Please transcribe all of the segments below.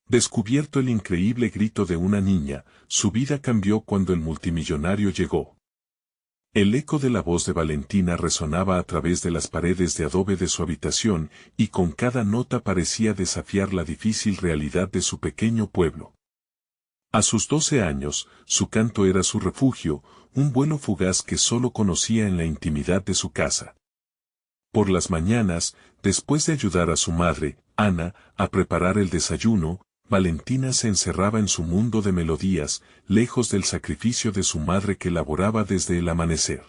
Descubierto el increíble grito de una niña, su vida cambió cuando el multimillonario llegó. El eco de la voz de Valentina resonaba a través de las paredes de adobe de su habitación, y con cada nota parecía desafiar la difícil realidad de su pequeño pueblo. A sus 12 años, su canto era su refugio, un vuelo fugaz que solo conocía en la intimidad de su casa. Por las mañanas, después de ayudar a su madre, Ana, a preparar el desayuno, Valentina se encerraba en su mundo de melodías, lejos del sacrificio de su madre que laboraba desde el amanecer.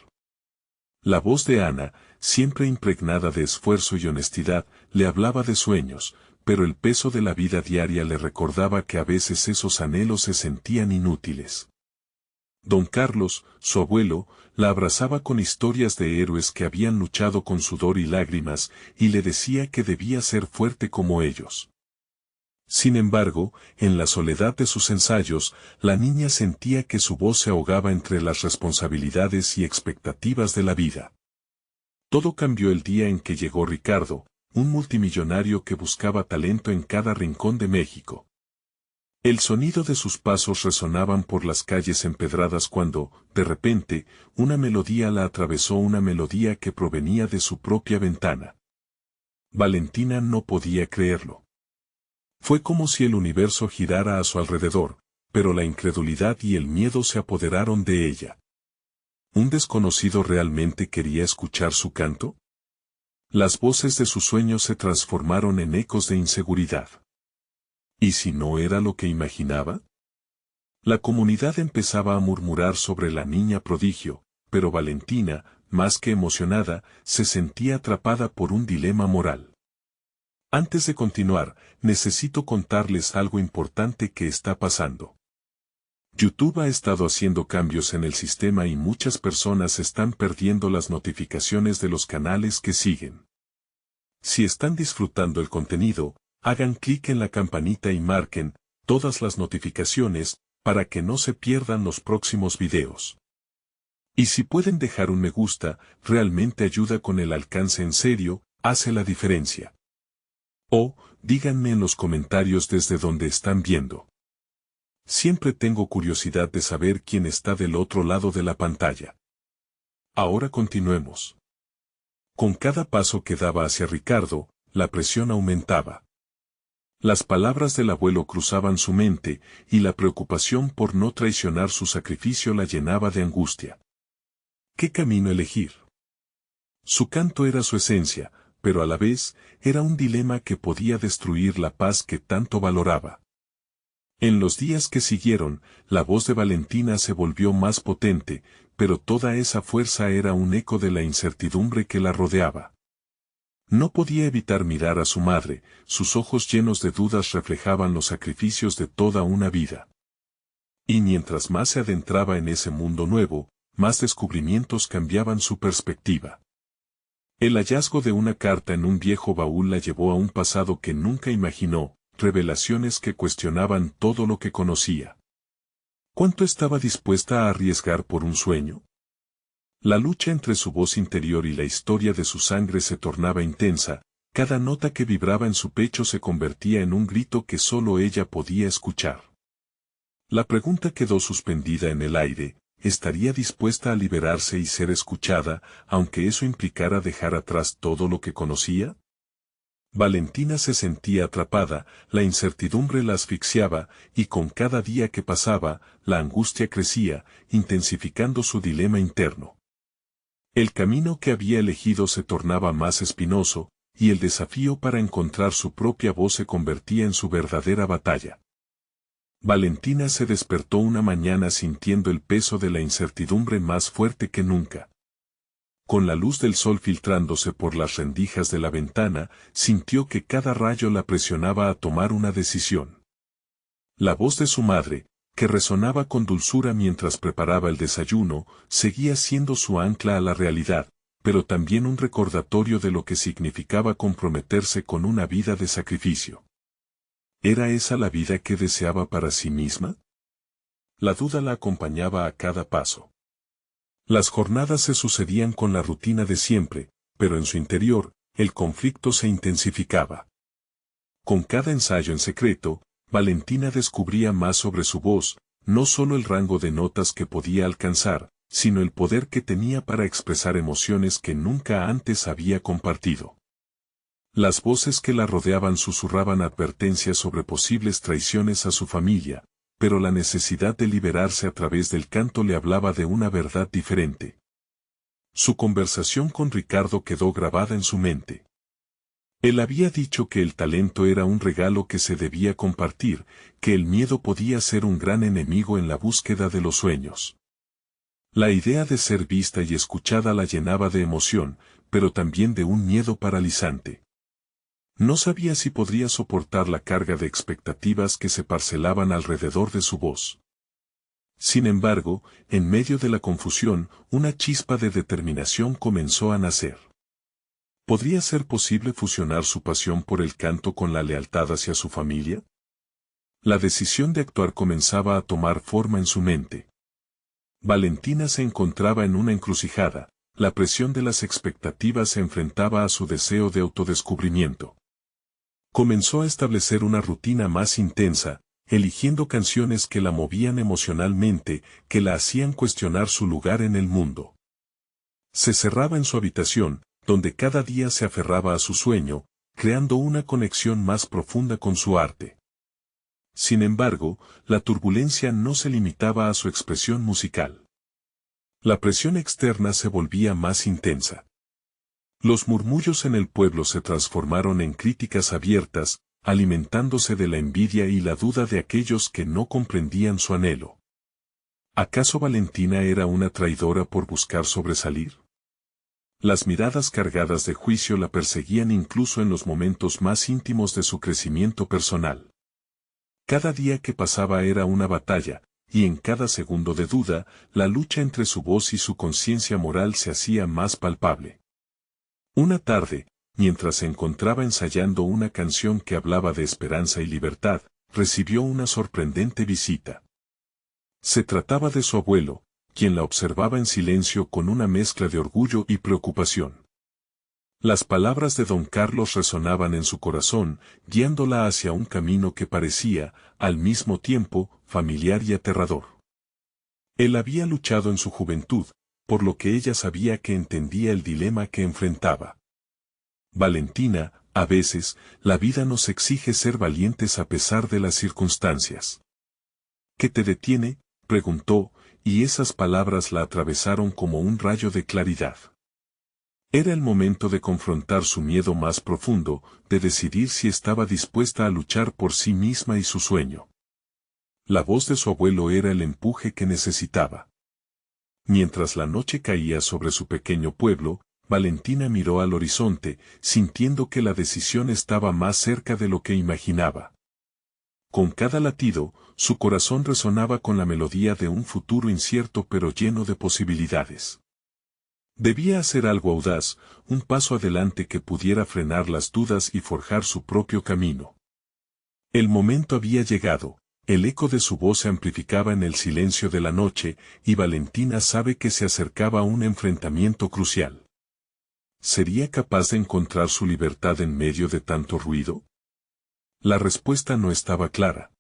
La voz de Ana, siempre impregnada de esfuerzo y honestidad, le hablaba de sueños, pero el peso de la vida diaria le recordaba que a veces esos anhelos se sentían inútiles. Don Carlos, su abuelo, la abrazaba con historias de héroes que habían luchado con sudor y lágrimas, y le decía que debía ser fuerte como ellos. Sin embargo, en la soledad de sus ensayos, la niña sentía que su voz se ahogaba entre las responsabilidades y expectativas de la vida. Todo cambió el día en que llegó Ricardo, un multimillonario que buscaba talento en cada rincón de México. El sonido de sus pasos resonaban por las calles empedradas cuando, de repente, una melodía la atravesó, una melodía que provenía de su propia ventana. Valentina no podía creerlo. Fue como si el universo girara a su alrededor, pero la incredulidad y el miedo se apoderaron de ella. ¿Un desconocido realmente quería escuchar su canto? Las voces de sus sueños se transformaron en ecos de inseguridad. ¿Y si no era lo que imaginaba? La comunidad empezaba a murmurar sobre la niña prodigio, pero Valentina, más que emocionada, se sentía atrapada por un dilema moral. Antes de continuar, necesito contarles algo importante que está pasando. YouTube ha estado haciendo cambios en el sistema y muchas personas están perdiendo las notificaciones de los canales que siguen. Si están disfrutando el contenido, hagan clic en la campanita y marquen todas las notificaciones para que no se pierdan los próximos videos. Y si pueden dejar un me gusta, realmente ayuda con el alcance, en serio, hace la diferencia. O, díganme en los comentarios desde donde están viendo. Siempre tengo curiosidad de saber quién está del otro lado de la pantalla. Ahora continuemos. Con cada paso que daba hacia Ricardo, la presión aumentaba. Las palabras del abuelo cruzaban su mente, y la preocupación por no traicionar su sacrificio la llenaba de angustia. ¿Qué camino elegir? Su canto era su esencia, pero a la vez, era un dilema que podía destruir la paz que tanto valoraba. En los días que siguieron, la voz de Valentina se volvió más potente, pero toda esa fuerza era un eco de la incertidumbre que la rodeaba. No podía evitar mirar a su madre, sus ojos llenos de dudas reflejaban los sacrificios de toda una vida. Y mientras más se adentraba en ese mundo nuevo, más descubrimientos cambiaban su perspectiva. El hallazgo de una carta en un viejo baúl la llevó a un pasado que nunca imaginó, revelaciones que cuestionaban todo lo que conocía. ¿Cuánto estaba dispuesta a arriesgar por un sueño? La lucha entre su voz interior y la historia de su sangre se tornaba intensa, cada nota que vibraba en su pecho se convertía en un grito que solo ella podía escuchar. La pregunta quedó suspendida en el aire. ¿Estaría dispuesta a liberarse y ser escuchada, aunque eso implicara dejar atrás todo lo que conocía? Valentina se sentía atrapada, la incertidumbre la asfixiaba, y con cada día que pasaba, la angustia crecía, intensificando su dilema interno. El camino que había elegido se tornaba más espinoso, y el desafío para encontrar su propia voz se convertía en su verdadera batalla. Valentina se despertó una mañana sintiendo el peso de la incertidumbre más fuerte que nunca. Con la luz del sol filtrándose por las rendijas de la ventana, sintió que cada rayo la presionaba a tomar una decisión. La voz de su madre, que resonaba con dulzura mientras preparaba el desayuno, seguía siendo su ancla a la realidad, pero también un recordatorio de lo que significaba comprometerse con una vida de sacrificio. ¿Era esa la vida que deseaba para sí misma? La duda la acompañaba a cada paso. Las jornadas se sucedían con la rutina de siempre, pero en su interior, el conflicto se intensificaba. Con cada ensayo en secreto, Valentina descubría más sobre su voz, no solo el rango de notas que podía alcanzar, sino el poder que tenía para expresar emociones que nunca antes había compartido. Las voces que la rodeaban susurraban advertencias sobre posibles traiciones a su familia, pero la necesidad de liberarse a través del canto le hablaba de una verdad diferente. Su conversación con Ricardo quedó grabada en su mente. Él había dicho que el talento era un regalo que se debía compartir, que el miedo podía ser un gran enemigo en la búsqueda de los sueños. La idea de ser vista y escuchada la llenaba de emoción, pero también de un miedo paralizante. No sabía si podría soportar la carga de expectativas que se parcelaban alrededor de su voz. Sin embargo, en medio de la confusión, una chispa de determinación comenzó a nacer. ¿Podría ser posible fusionar su pasión por el canto con la lealtad hacia su familia? La decisión de actuar comenzaba a tomar forma en su mente. Valentina se encontraba en una encrucijada, la presión de las expectativas se enfrentaba a su deseo de autodescubrimiento. Comenzó a establecer una rutina más intensa, eligiendo canciones que la movían emocionalmente, que la hacían cuestionar su lugar en el mundo. Se cerraba en su habitación, donde cada día se aferraba a su sueño, creando una conexión más profunda con su arte. Sin embargo, la turbulencia no se limitaba a su expresión musical. La presión externa se volvía más intensa. Los murmullos en el pueblo se transformaron en críticas abiertas, alimentándose de la envidia y la duda de aquellos que no comprendían su anhelo. ¿Acaso Valentina era una traidora por buscar sobresalir? Las miradas cargadas de juicio la perseguían incluso en los momentos más íntimos de su crecimiento personal. Cada día que pasaba era una batalla, y en cada segundo de duda, la lucha entre su voz y su conciencia moral se hacía más palpable. Una tarde, mientras se encontraba ensayando una canción que hablaba de esperanza y libertad, recibió una sorprendente visita. Se trataba de su abuelo, quien la observaba en silencio con una mezcla de orgullo y preocupación. Las palabras de don Carlos resonaban en su corazón, guiándola hacia un camino que parecía, al mismo tiempo, familiar y aterrador. Él había luchado en su juventud, por lo que ella sabía que entendía el dilema que enfrentaba. Valentina, a veces, la vida nos exige ser valientes a pesar de las circunstancias. ¿Qué te detiene?, preguntó, y esas palabras la atravesaron como un rayo de claridad. Era el momento de confrontar su miedo más profundo, de decidir si estaba dispuesta a luchar por sí misma y su sueño. La voz de su abuelo era el empuje que necesitaba. Mientras la noche caía sobre su pequeño pueblo, Valentina miró al horizonte, sintiendo que la decisión estaba más cerca de lo que imaginaba. Con cada latido, su corazón resonaba con la melodía de un futuro incierto pero lleno de posibilidades. Debía hacer algo audaz, un paso adelante que pudiera frenar las dudas y forjar su propio camino. El momento había llegado. El eco de su voz se amplificaba en el silencio de la noche, y Valentina sabe que se acercaba a un enfrentamiento crucial. ¿Sería capaz de encontrar su libertad en medio de tanto ruido? La respuesta no estaba clara.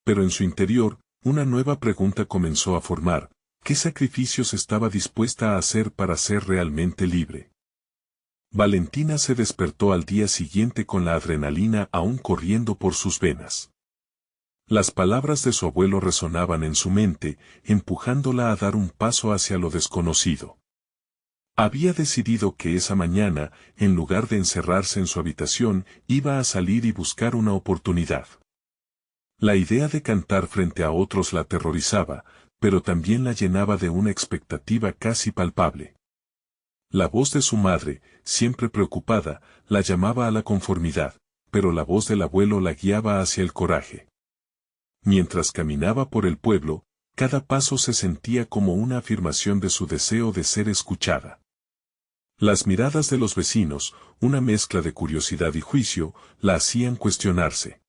Pero en su interior, una nueva pregunta comenzó a formar: ¿qué sacrificios estaba dispuesta a hacer para ser realmente libre? Valentina se despertó al día siguiente con la adrenalina aún corriendo por sus venas. Las palabras de su abuelo resonaban en su mente, empujándola a dar un paso hacia lo desconocido. Había decidido que esa mañana, en lugar de encerrarse en su habitación, iba a salir y buscar una oportunidad. La idea de cantar frente a otros la aterrorizaba, pero también la llenaba de una expectativa casi palpable. La voz de su madre, siempre preocupada, la llamaba a la conformidad, pero la voz del abuelo la guiaba hacia el coraje. Mientras caminaba por el pueblo, cada paso se sentía como una afirmación de su deseo de ser escuchada. Las miradas de los vecinos, una mezcla de curiosidad y juicio, la hacían cuestionarse.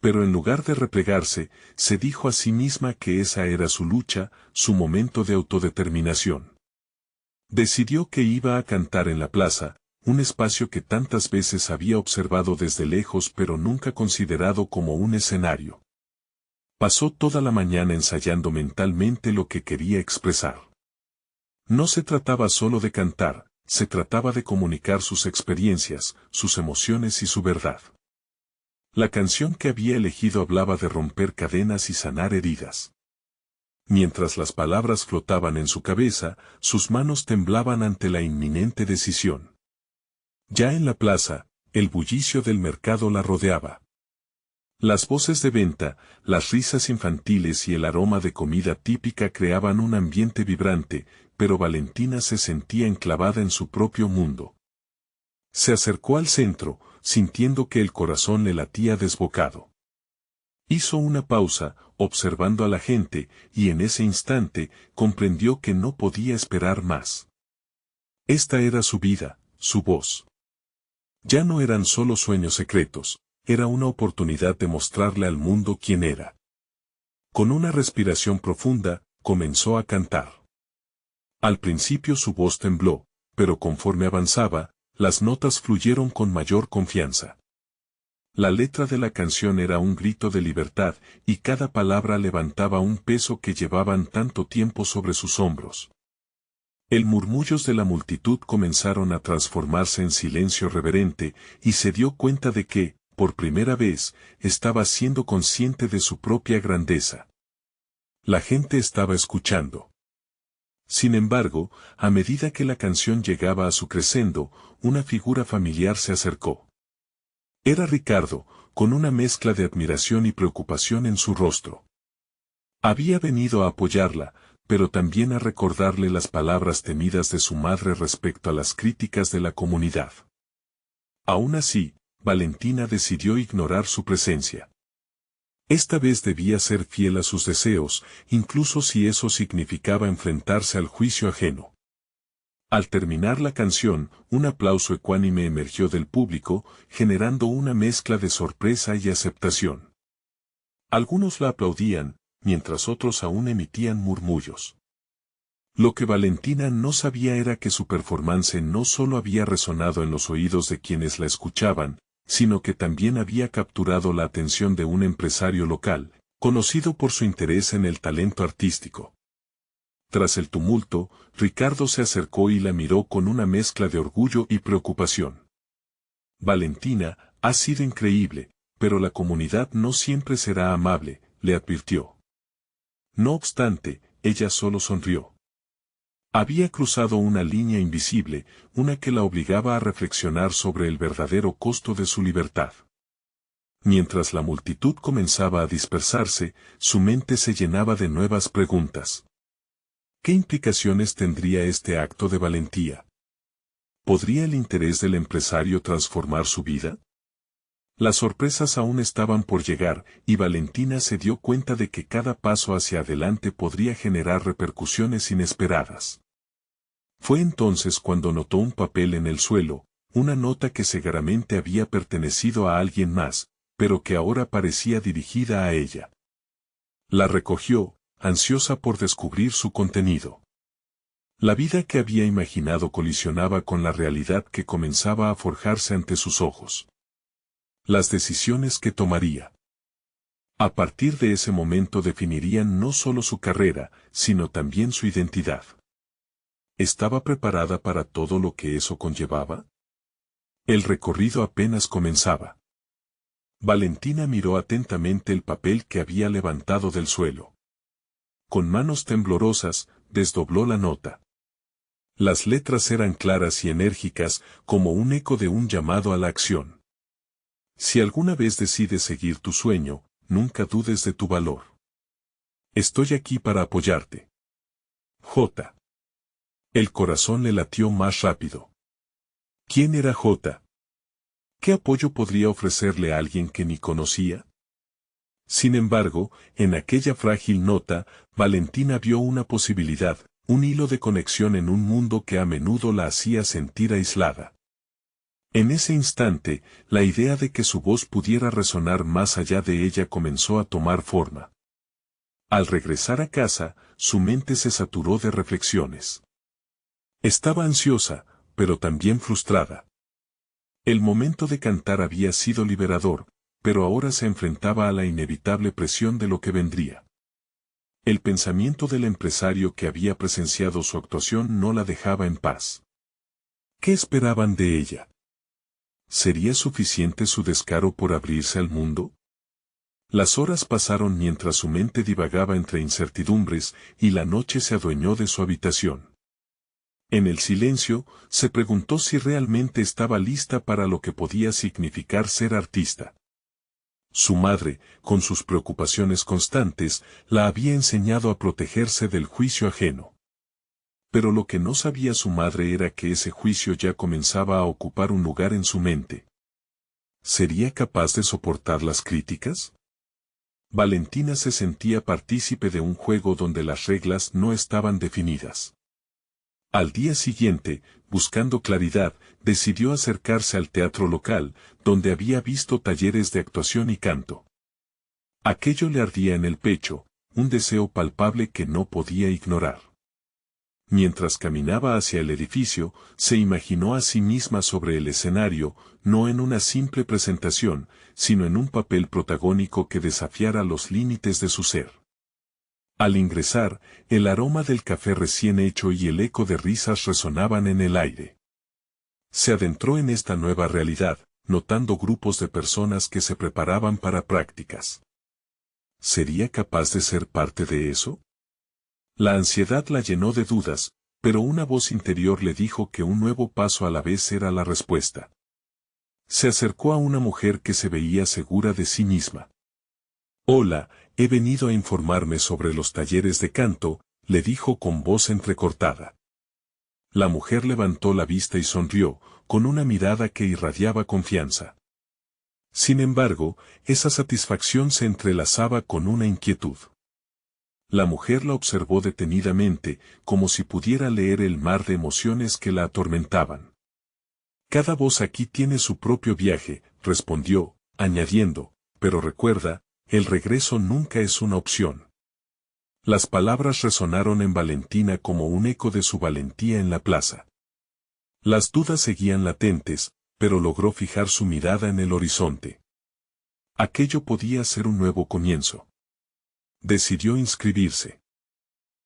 Pero en lugar de replegarse, se dijo a sí misma que esa era su lucha, su momento de autodeterminación. Decidió que iba a cantar en la plaza, un espacio que tantas veces había observado desde lejos pero nunca considerado como un escenario. Pasó toda la mañana ensayando mentalmente lo que quería expresar. No se trataba solo de cantar, se trataba de comunicar sus experiencias, sus emociones y su verdad. La canción que había elegido hablaba de romper cadenas y sanar heridas. Mientras las palabras flotaban en su cabeza, sus manos temblaban ante la inminente decisión. Ya en la plaza, el bullicio del mercado la rodeaba. Las voces de venta, las risas infantiles y el aroma de comida típica creaban un ambiente vibrante, pero Valentina se sentía enclavada en su propio mundo. Se acercó al centro, sintiendo que el corazón le latía desbocado. Hizo una pausa, observando a la gente, y en ese instante, comprendió que no podía esperar más. Esta era su vida, su voz. Ya no eran solo sueños secretos, era una oportunidad de mostrarle al mundo quién era. Con una respiración profunda, comenzó a cantar. Al principio su voz tembló, pero conforme avanzaba, las notas fluyeron con mayor confianza. La letra de la canción era un grito de libertad, y cada palabra levantaba un peso que llevaban tanto tiempo sobre sus hombros. El murmullos de la multitud comenzaron a transformarse en silencio reverente, y se dio cuenta de que, por primera vez, estaba siendo consciente de su propia grandeza. La gente estaba escuchando. Sin embargo, a medida que la canción llegaba a su crescendo, una figura familiar se acercó. Era Ricardo, con una mezcla de admiración y preocupación en su rostro. Había venido a apoyarla, pero también a recordarle las palabras temidas de su madre respecto a las críticas de la comunidad. Aún así, Valentina decidió ignorar su presencia. Esta vez debía ser fiel a sus deseos, incluso si eso significaba enfrentarse al juicio ajeno. Al terminar la canción, un aplauso ecuánime emergió del público, generando una mezcla de sorpresa y aceptación. Algunos la aplaudían, mientras otros aún emitían murmullos. Lo que Valentina no sabía era que su performance no solo había resonado en los oídos de quienes la escuchaban, sino que también había capturado la atención de un empresario local, conocido por su interés en el talento artístico. Tras el tumulto, Ricardo se acercó y la miró con una mezcla de orgullo y preocupación. Valentina, ha sido increíble, pero la comunidad no siempre será amable, le advirtió. No obstante, ella solo sonrió. Había cruzado una línea invisible, una que la obligaba a reflexionar sobre el verdadero costo de su libertad. Mientras la multitud comenzaba a dispersarse, su mente se llenaba de nuevas preguntas. ¿Qué implicaciones tendría este acto de valentía? ¿Podría el interés del empresario transformar su vida? Las sorpresas aún estaban por llegar, y Valentina se dio cuenta de que cada paso hacia adelante podría generar repercusiones inesperadas. Fue entonces cuando notó un papel en el suelo, una nota que seguramente había pertenecido a alguien más, pero que ahora parecía dirigida a ella. La recogió, ansiosa por descubrir su contenido. La vida que había imaginado colisionaba con la realidad que comenzaba a forjarse ante sus ojos. Las decisiones que tomaría. A partir de ese momento definirían no solo su carrera, sino también su identidad. ¿Estaba preparada para todo lo que eso conllevaba? El recorrido apenas comenzaba. Valentina miró atentamente el papel que había levantado del suelo. Con manos temblorosas, desdobló la nota. Las letras eran claras y enérgicas, como un eco de un llamado a la acción. Si alguna vez decides seguir tu sueño, nunca dudes de tu valor. Estoy aquí para apoyarte. J. El corazón le latió más rápido. ¿Quién era J? ¿Qué apoyo podría ofrecerle a alguien que ni conocía? Sin embargo, en aquella frágil nota, Valentina vio una posibilidad, un hilo de conexión en un mundo que a menudo la hacía sentir aislada. En ese instante, la idea de que su voz pudiera resonar más allá de ella comenzó a tomar forma. Al regresar a casa, su mente se saturó de reflexiones. Estaba ansiosa, pero también frustrada. El momento de cantar había sido liberador, pero ahora se enfrentaba a la inevitable presión de lo que vendría. El pensamiento del empresario que había presenciado su actuación no la dejaba en paz. ¿Qué esperaban de ella? ¿Sería suficiente su descaro por abrirse al mundo? Las horas pasaron mientras su mente divagaba entre incertidumbres y la noche se adueñó de su habitación. En el silencio, se preguntó si realmente estaba lista para lo que podía significar ser artista. Su madre, con sus preocupaciones constantes, la había enseñado a protegerse del juicio ajeno. Pero lo que no sabía su madre era que ese juicio ya comenzaba a ocupar un lugar en su mente. ¿Sería capaz de soportar las críticas? Valentina se sentía partícipe de un juego donde las reglas no estaban definidas. Al día siguiente, buscando claridad, decidió acercarse al teatro local, donde había visto talleres de actuación y canto. Aquello le ardía en el pecho, un deseo palpable que no podía ignorar. Mientras caminaba hacia el edificio, se imaginó a sí misma sobre el escenario, no en una simple presentación, sino en un papel protagónico que desafiara los límites de su ser. Al ingresar, el aroma del café recién hecho y el eco de risas resonaban en el aire. Se adentró en esta nueva realidad, notando grupos de personas que se preparaban para prácticas. ¿Sería capaz de ser parte de eso? La ansiedad la llenó de dudas, pero una voz interior le dijo que un nuevo paso a la vez era la respuesta. Se acercó a una mujer que se veía segura de sí misma. «Hola, he venido a informarme sobre los talleres de canto», le dijo con voz entrecortada. La mujer levantó la vista y sonrió, con una mirada que irradiaba confianza. Sin embargo, esa satisfacción se entrelazaba con una inquietud. La mujer la observó detenidamente, como si pudiera leer el mar de emociones que la atormentaban. «Cada voz aquí tiene su propio viaje», respondió, añadiendo, «pero recuerda, el regreso nunca es una opción». Las palabras resonaron en Valentina como un eco de su valentía en la plaza. Las dudas seguían latentes, pero logró fijar su mirada en el horizonte. Aquello podía ser un nuevo comienzo. Decidió inscribirse.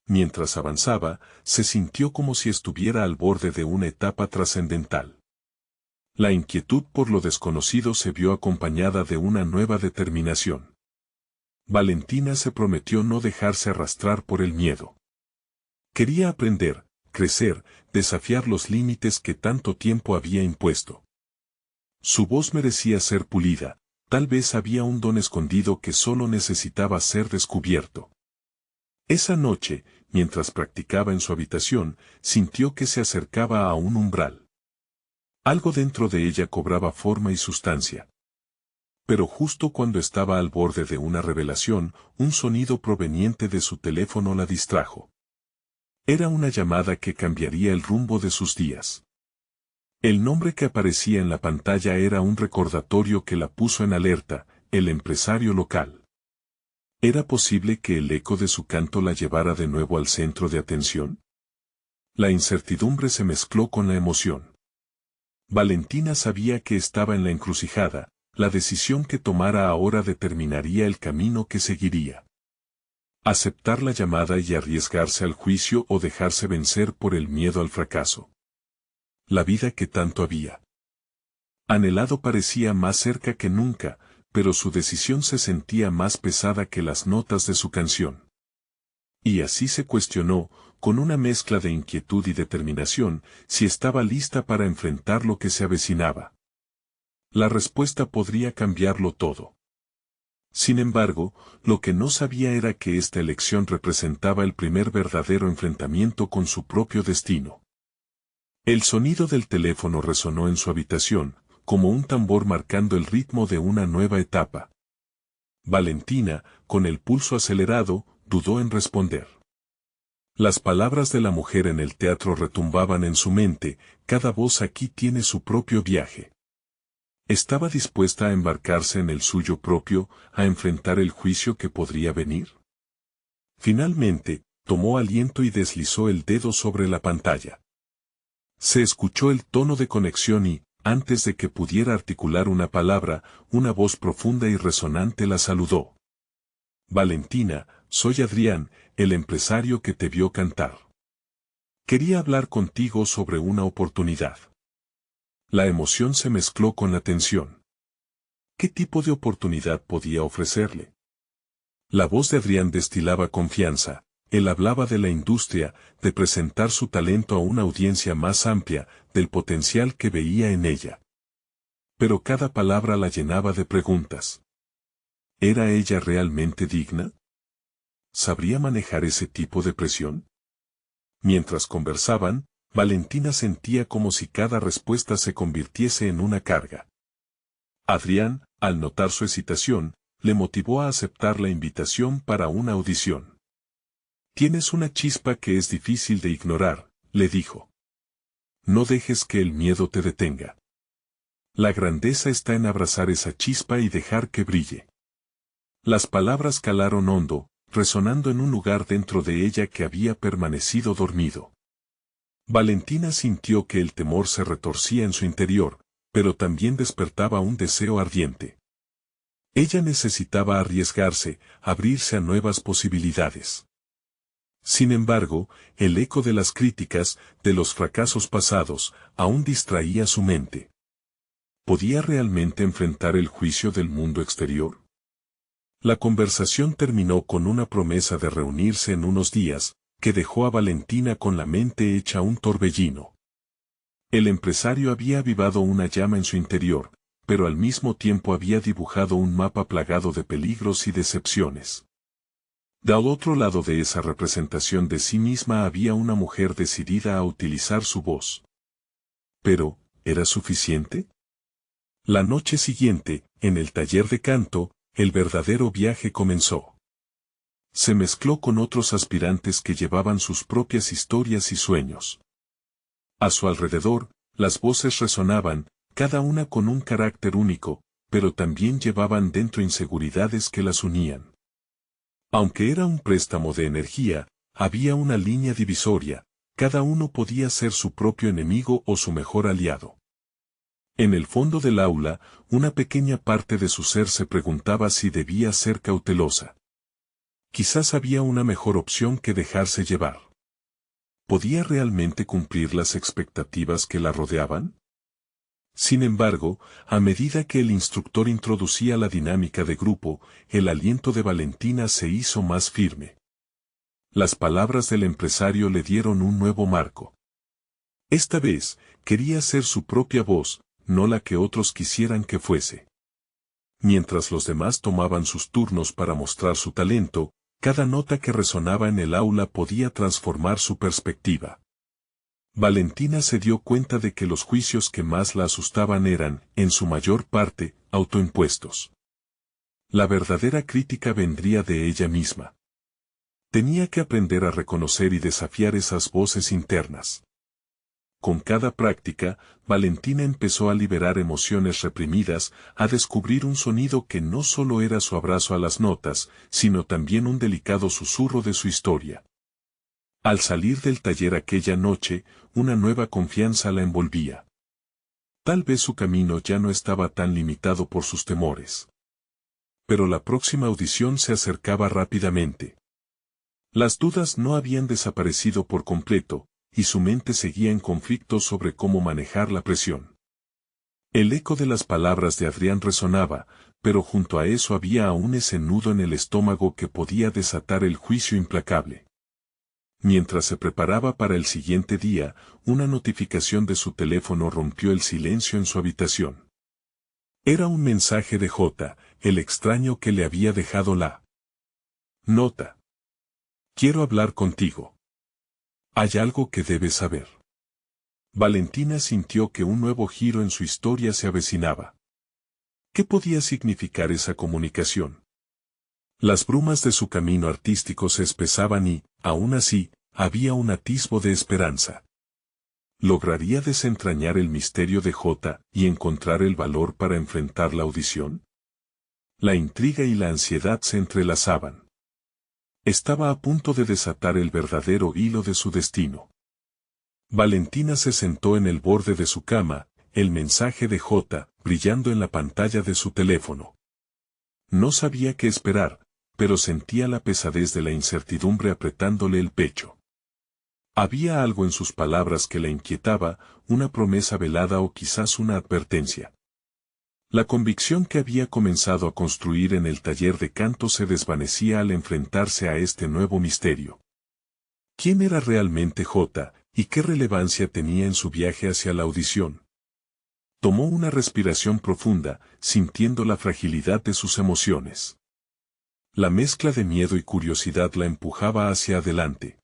Mientras avanzaba, se sintió como si estuviera al borde de una etapa trascendental. La inquietud por lo desconocido se vio acompañada de una nueva determinación. Valentina se prometió no dejarse arrastrar por el miedo. Quería aprender, crecer, desafiar los límites que tanto tiempo había impuesto. Su voz merecía ser pulida, tal vez había un don escondido que solo necesitaba ser descubierto. Esa noche, mientras practicaba en su habitación, sintió que se acercaba a un umbral. Algo dentro de ella cobraba forma y sustancia. Pero justo cuando estaba al borde de una revelación, un sonido proveniente de su teléfono la distrajo. Era una llamada que cambiaría el rumbo de sus días. El nombre que aparecía en la pantalla era un recordatorio que la puso en alerta, el empresario local. ¿Era posible que el eco de su canto la llevara de nuevo al centro de atención? La incertidumbre se mezcló con la emoción. Valentina sabía que estaba en la encrucijada. La decisión que tomara ahora determinaría el camino que seguiría. Aceptar la llamada y arriesgarse al juicio o dejarse vencer por el miedo al fracaso. La vida que tanto había anhelado parecía más cerca que nunca, pero su decisión se sentía más pesada que las notas de su canción. Y así se cuestionó, con una mezcla de inquietud y determinación, si estaba lista para enfrentar lo que se avecinaba. La respuesta podría cambiarlo todo. Sin embargo, lo que no sabía era que esta elección representaba el primer verdadero enfrentamiento con su propio destino. El sonido del teléfono resonó en su habitación, como un tambor marcando el ritmo de una nueva etapa. Valentina, con el pulso acelerado, dudó en responder. Las palabras de la mujer en el teatro retumbaban en su mente, cada voz aquí tiene su propio viaje. ¿Estaba dispuesta a embarcarse en el suyo propio, a enfrentar el juicio que podría venir? Finalmente, tomó aliento y deslizó el dedo sobre la pantalla. Se escuchó el tono de conexión y, Antes de que pudiera articular una palabra, una voz profunda y resonante la saludó. Valentina, soy Adrián, el empresario que te vio cantar. Quería hablar contigo sobre una oportunidad. La emoción se mezcló con la tensión. ¿Qué tipo de oportunidad podía ofrecerle? La voz de Adrián destilaba confianza. Él hablaba de la industria, de presentar su talento a una audiencia más amplia, del potencial que veía en ella. Pero cada palabra la llenaba de preguntas. ¿Era ella realmente digna? ¿Sabría manejar ese tipo de presión? Mientras conversaban, Valentina sentía como si cada respuesta se convirtiese en una carga. Adrián, al notar su hesitación, le motivó a aceptar la invitación para una audición. Tienes una chispa que es difícil de ignorar, le dijo. No dejes que el miedo te detenga. La grandeza está en abrazar esa chispa y dejar que brille. Las palabras calaron hondo, resonando en un lugar dentro de ella que había permanecido dormido. Valentina sintió que el temor se retorcía en su interior, pero también despertaba un deseo ardiente. Ella necesitaba arriesgarse, abrirse a nuevas posibilidades. Sin embargo, el eco de las críticas, de los fracasos pasados, aún distraía su mente. ¿Podía realmente enfrentar el juicio del mundo exterior? La conversación terminó con una promesa de reunirse en unos días, que dejó a Valentina con la mente hecha un torbellino. El empresario había avivado una llama en su interior, pero al mismo tiempo había dibujado un mapa plagado de peligros y decepciones. Del otro lado de esa representación de sí misma había una mujer decidida a utilizar su voz. Pero, ¿era suficiente? La noche siguiente, en el taller de canto, el verdadero viaje comenzó. Se mezcló con otros aspirantes que llevaban sus propias historias y sueños. A su alrededor, las voces resonaban, cada una con un carácter único, pero también llevaban dentro inseguridades que las unían. Aunque era un préstamo de energía, había una línea divisoria, cada uno podía ser su propio enemigo o su mejor aliado. En el fondo del aula, una pequeña parte de su ser se preguntaba si debía ser cautelosa. Quizás había una mejor opción que dejarse llevar. ¿Podía realmente cumplir las expectativas que la rodeaban? Sin embargo, a medida que el instructor introducía la dinámica de grupo, el aliento de Valentina se hizo más firme. Las palabras del empresario le dieron un nuevo marco. Esta vez, quería ser su propia voz, no la que otros quisieran que fuese. Mientras los demás tomaban sus turnos para mostrar su talento, cada nota que resonaba en el aula podía transformar su perspectiva. Valentina se dio cuenta de que los juicios que más la asustaban eran, en su mayor parte, autoimpuestos. La verdadera crítica vendría de ella misma. Tenía que aprender a reconocer y desafiar esas voces internas. Con cada práctica, Valentina empezó a liberar emociones reprimidas, a descubrir un sonido que no solo era su abrazo a las notas, sino también un delicado susurro de su historia. Al salir del taller aquella noche, una nueva confianza la envolvía. Tal vez su camino ya no estaba tan limitado por sus temores. Pero la próxima audición se acercaba rápidamente. Las dudas no habían desaparecido por completo, y su mente seguía en conflicto sobre cómo manejar la presión. El eco de las palabras de Adrián resonaba, pero junto a eso había aún ese nudo en el estómago que podía desatar el juicio implacable. Mientras se preparaba para el siguiente día, una notificación de su teléfono rompió el silencio en su habitación. Era un mensaje de J, el extraño que le había dejado la nota. Quiero hablar contigo. Hay algo que debes saber. Valentina sintió que un nuevo giro en su historia se avecinaba. ¿Qué podía significar esa comunicación? Las brumas de su camino artístico se espesaban y, aún así, había un atisbo de esperanza. ¿Lograría desentrañar el misterio de J y encontrar el valor para enfrentar la audición? La intriga y la ansiedad se entrelazaban. Estaba a punto de desatar el verdadero hilo de su destino. Valentina se sentó en el borde de su cama, el mensaje de J, brillando en la pantalla de su teléfono. No sabía qué esperar, pero sentía la pesadez de la incertidumbre apretándole el pecho. Había algo en sus palabras que la inquietaba, una promesa velada o quizás una advertencia. La convicción que había comenzado a construir en el taller de canto se desvanecía al enfrentarse a este nuevo misterio. ¿Quién era realmente J, y qué relevancia tenía en su viaje hacia la audición? Tomó una respiración profunda, sintiendo la fragilidad de sus emociones. La mezcla de miedo y curiosidad la empujaba hacia adelante.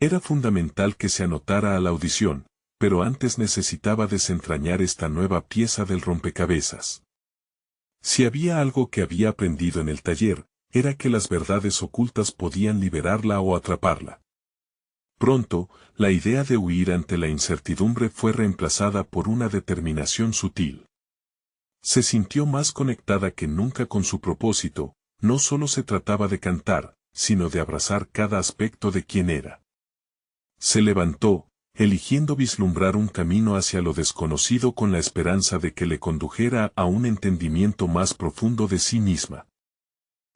Era fundamental que se anotara a la audición, pero antes necesitaba desentrañar esta nueva pieza del rompecabezas. Si había algo que había aprendido en el taller, era que las verdades ocultas podían liberarla o atraparla. Pronto, la idea de huir ante la incertidumbre fue reemplazada por una determinación sutil. Se sintió más conectada que nunca con su propósito, no solo se trataba de cantar, sino de abrazar cada aspecto de quien era. Se levantó, eligiendo vislumbrar un camino hacia lo desconocido con la esperanza de que le condujera a un entendimiento más profundo de sí misma.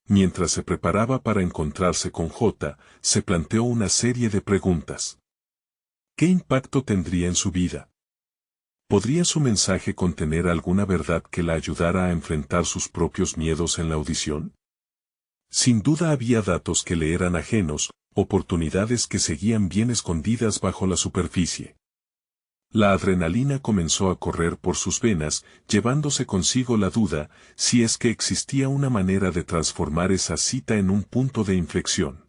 Mientras se preparaba para encontrarse con J, se planteó una serie de preguntas. ¿Qué impacto tendría en su vida? ¿Podría su mensaje contener alguna verdad que la ayudara a enfrentar sus propios miedos en la audición? Sin duda había datos que le eran ajenos, oportunidades que seguían bien escondidas bajo la superficie. La adrenalina comenzó a correr por sus venas, llevándose consigo la duda, si es que existía una manera de transformar esa cita en un punto de inflexión.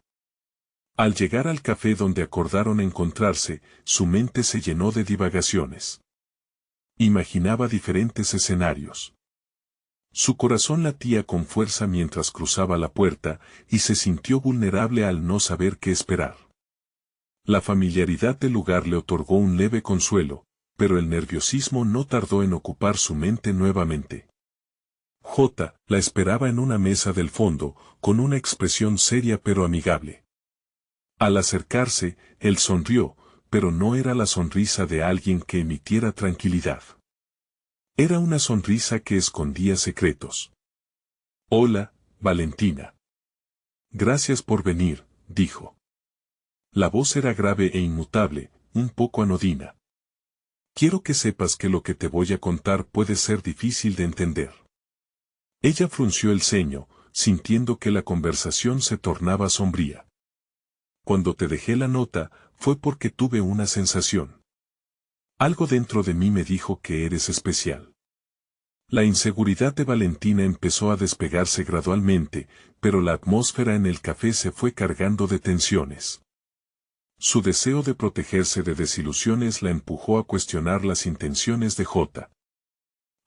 Al llegar al café donde acordaron encontrarse, su mente se llenó de divagaciones. Imaginaba diferentes escenarios. Su corazón latía con fuerza mientras cruzaba la puerta, y se sintió vulnerable al no saber qué esperar. La familiaridad del lugar le otorgó un leve consuelo, pero el nerviosismo no tardó en ocupar su mente nuevamente. J la esperaba en una mesa del fondo, con una expresión seria pero amigable. Al acercarse, él sonrió, pero no era la sonrisa de alguien que emitiera tranquilidad. Era una sonrisa que escondía secretos. «Hola, Valentina. Gracias por venir», dijo. La voz era grave e inmutable, un poco anodina. «Quiero que sepas que lo que te voy a contar puede ser difícil de entender». Ella frunció el ceño, sintiendo que la conversación se tornaba sombría. «Cuando te dejé la nota, fue porque tuve una sensación. Algo dentro de mí me dijo que eres especial». La inseguridad de Valentina empezó a despegarse gradualmente, pero la atmósfera en el café se fue cargando de tensiones. Su deseo de protegerse de desilusiones la empujó a cuestionar las intenciones de J.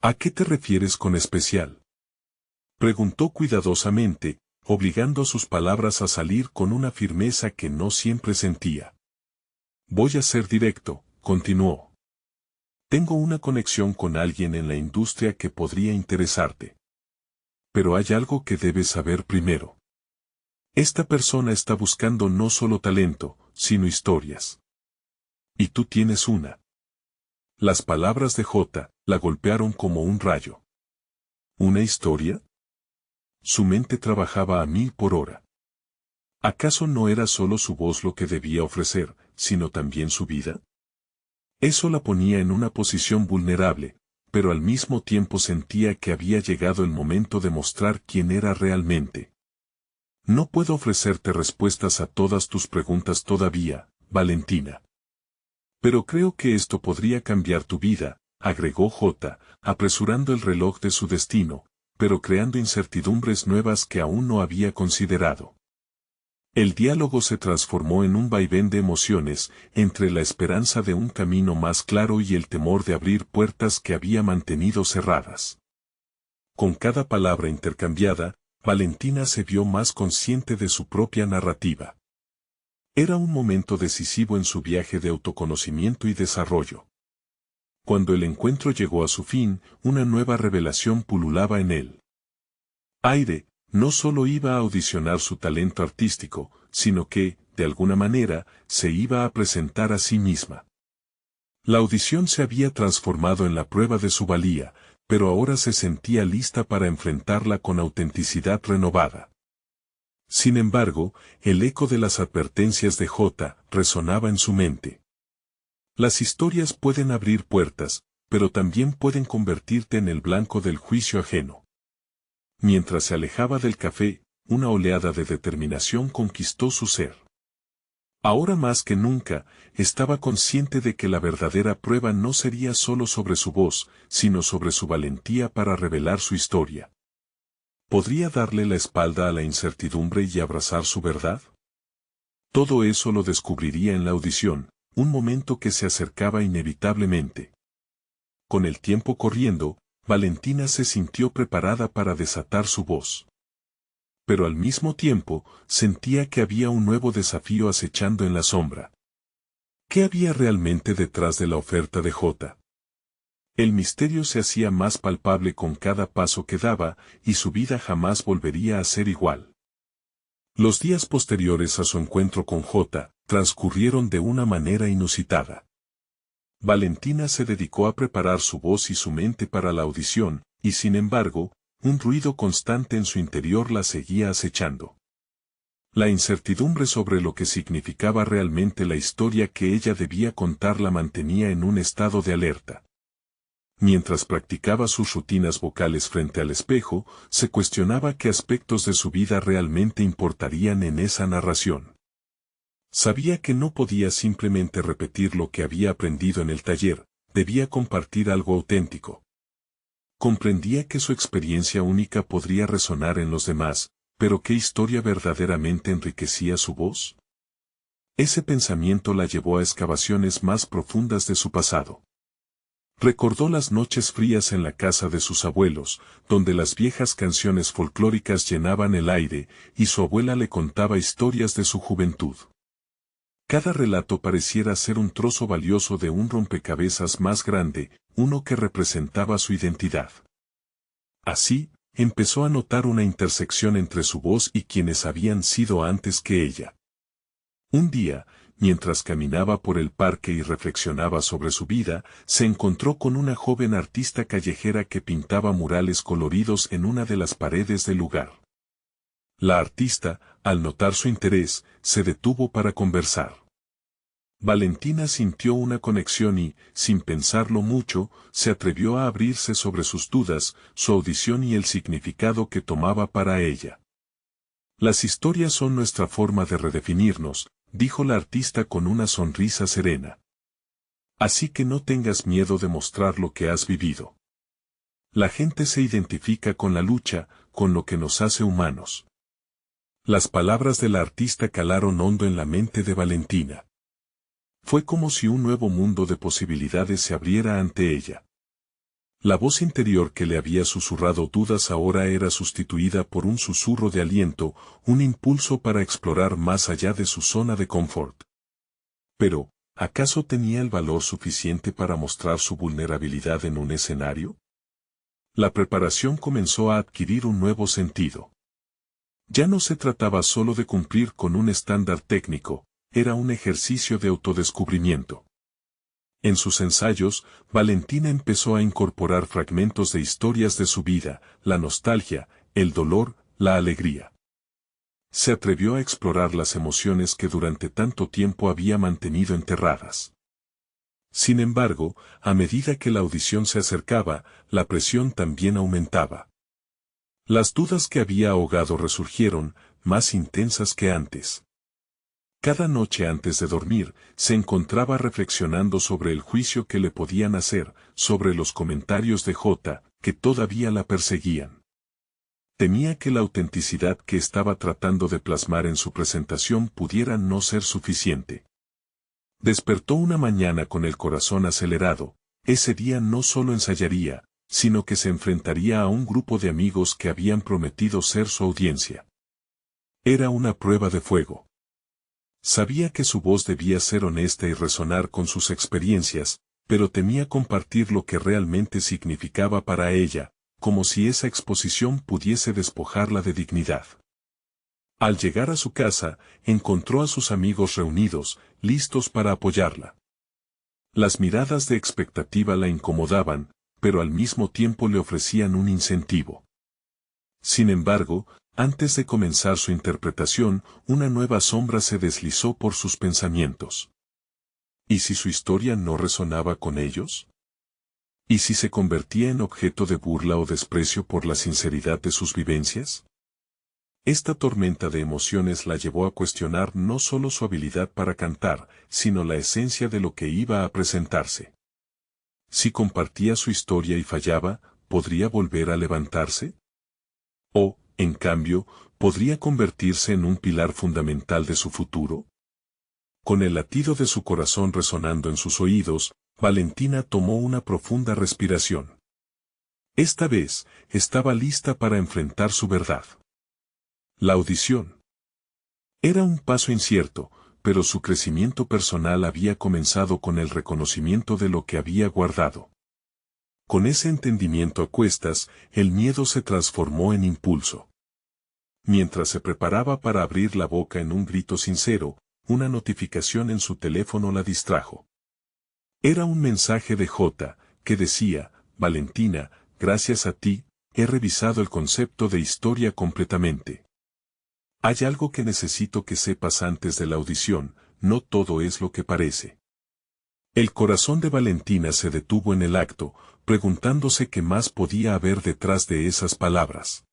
«¿A qué te refieres con especial?», preguntó cuidadosamente, obligando sus palabras a salir con una firmeza que no siempre sentía. «Voy a ser directo», continuó. «Tengo una conexión con alguien en la industria que podría interesarte. Pero hay algo que debes saber primero. Esta persona está buscando no solo talento, sino historias. Y tú tienes una». Las palabras de J la golpearon como un rayo. ¿Una historia? Su mente trabajaba a 1000 por hora. ¿Acaso no era solo su voz lo que debía ofrecer, sino también su vida? Eso la ponía en una posición vulnerable, pero al mismo tiempo sentía que había llegado el momento de mostrar quién era realmente. «No puedo ofrecerte respuestas a todas tus preguntas todavía, Valentina. Pero creo que esto podría cambiar tu vida», agregó J, apresurando el reloj de su destino, pero creando incertidumbres nuevas que aún no había considerado. El diálogo se transformó en un vaivén de emociones, entre la esperanza de un camino más claro y el temor de abrir puertas que había mantenido cerradas. Con cada palabra intercambiada, Valentina se vio más consciente de su propia narrativa. Era un momento decisivo en su viaje de autoconocimiento y desarrollo. Cuando el encuentro llegó a su fin, una nueva revelación pululaba en él. Aire no solo iba a audicionar su talento artístico, sino que, de alguna manera, se iba a presentar a sí misma. La audición se había transformado en la prueba de su valía, pero ahora se sentía lista para enfrentarla con autenticidad renovada. Sin embargo, el eco de las advertencias de J resonaba en su mente. Las historias pueden abrir puertas, pero también pueden convertirte en el blanco del juicio ajeno. Mientras se alejaba del café, una oleada de determinación conquistó su ser. Ahora más que nunca, estaba consciente de que la verdadera prueba no sería solo sobre su voz, sino sobre su valentía para revelar su historia. ¿Podría darle la espalda a la incertidumbre y abrazar su verdad? Todo eso lo descubriría en la audición, un momento que se acercaba inevitablemente. Con el tiempo corriendo, Valentina se sintió preparada para desatar su voz. Pero al mismo tiempo, sentía que había un nuevo desafío acechando en la sombra. ¿Qué había realmente detrás de la oferta de J? El misterio se hacía más palpable con cada paso que daba, y su vida jamás volvería a ser igual. Los días posteriores a su encuentro con J transcurrieron de una manera inusitada. Valentina se dedicó a preparar su voz y su mente para la audición, y sin embargo, un ruido constante en su interior la seguía acechando. La incertidumbre sobre lo que significaba realmente la historia que ella debía contar la mantenía en un estado de alerta. Mientras practicaba sus rutinas vocales frente al espejo, se cuestionaba qué aspectos de su vida realmente importarían en esa narración. Sabía que no podía simplemente repetir lo que había aprendido en el taller, debía compartir algo auténtico. Comprendía que su experiencia única podría resonar en los demás, pero ¿qué historia verdaderamente enriquecía su voz? Ese pensamiento la llevó a excavaciones más profundas de su pasado. Recordó las noches frías en la casa de sus abuelos, donde las viejas canciones folclóricas llenaban el aire, y su abuela le contaba historias de su juventud. Cada relato pareciera ser un trozo valioso de un rompecabezas más grande, uno que representaba su identidad. Así, empezó a notar una intersección entre su voz y quienes habían sido antes que ella. Un día, mientras caminaba por el parque y reflexionaba sobre su vida, se encontró con una joven artista callejera que pintaba murales coloridos en una de las paredes del lugar. La artista, al notar su interés, se detuvo para conversar. Valentina sintió una conexión y, sin pensarlo mucho, se atrevió a abrirse sobre sus dudas, su audición y el significado que tomaba para ella. Las historias son nuestra forma de redefinirnos, dijo la artista con una sonrisa serena. Así que no tengas miedo de mostrar lo que has vivido. La gente se identifica con la lucha, con lo que nos hace humanos. Las palabras de la artista calaron hondo en la mente de Valentina. Fue como si un nuevo mundo de posibilidades se abriera ante ella. La voz interior que le había susurrado dudas ahora era sustituida por un susurro de aliento, un impulso para explorar más allá de su zona de confort. Pero, ¿acaso tenía el valor suficiente para mostrar su vulnerabilidad en un escenario? La preparación comenzó a adquirir un nuevo sentido. Ya no se trataba solo de cumplir con un estándar técnico, era un ejercicio de autodescubrimiento. En sus ensayos, Valentina empezó a incorporar fragmentos de historias de su vida, la nostalgia, el dolor, la alegría. Se atrevió a explorar las emociones que durante tanto tiempo había mantenido enterradas. Sin embargo, a medida que la audición se acercaba, la presión también aumentaba. Las dudas que había ahogado resurgieron, más intensas que antes. Cada noche antes de dormir, se encontraba reflexionando sobre el juicio que le podían hacer, sobre los comentarios de J, que todavía la perseguían. Temía que la autenticidad que estaba tratando de plasmar en su presentación pudiera no ser suficiente. Despertó una mañana con el corazón acelerado, ese día no solo ensayaría, sino que se enfrentaría a un grupo de amigos que habían prometido ser su audiencia. Era una prueba de fuego. Sabía que su voz debía ser honesta y resonar con sus experiencias, pero temía compartir lo que realmente significaba para ella, como si esa exposición pudiese despojarla de dignidad. Al llegar a su casa, encontró a sus amigos reunidos, listos para apoyarla. Las miradas de expectativa la incomodaban, pero al mismo tiempo le ofrecían un incentivo. Sin embargo, antes de comenzar su interpretación, una nueva sombra se deslizó por sus pensamientos. ¿Y si su historia no resonaba con ellos? ¿Y si se convertía en objeto de burla o desprecio por la sinceridad de sus vivencias? Esta tormenta de emociones la llevó a cuestionar no solo su habilidad para cantar, sino la esencia de lo que iba a presentarse. Si compartía su historia y fallaba, ¿podría volver a levantarse? ¿O, en cambio, podría convertirse en un pilar fundamental de su futuro? Con el latido de su corazón resonando en sus oídos, Valentina tomó una profunda respiración. Esta vez, estaba lista para enfrentar su verdad. La audición. Era un paso incierto, pero su crecimiento personal había comenzado con el reconocimiento de lo que había guardado. Con ese entendimiento a cuestas, el miedo se transformó en impulso. Mientras se preparaba para abrir la boca en un grito sincero, una notificación en su teléfono la distrajo. Era un mensaje de J, que decía: Valentina, gracias a ti, he revisado el concepto de historia completamente. Hay algo que necesito que sepas antes de la audición, no todo es lo que parece. El corazón de Valentina se detuvo en el acto, preguntándose qué más podía haber detrás de esas palabras.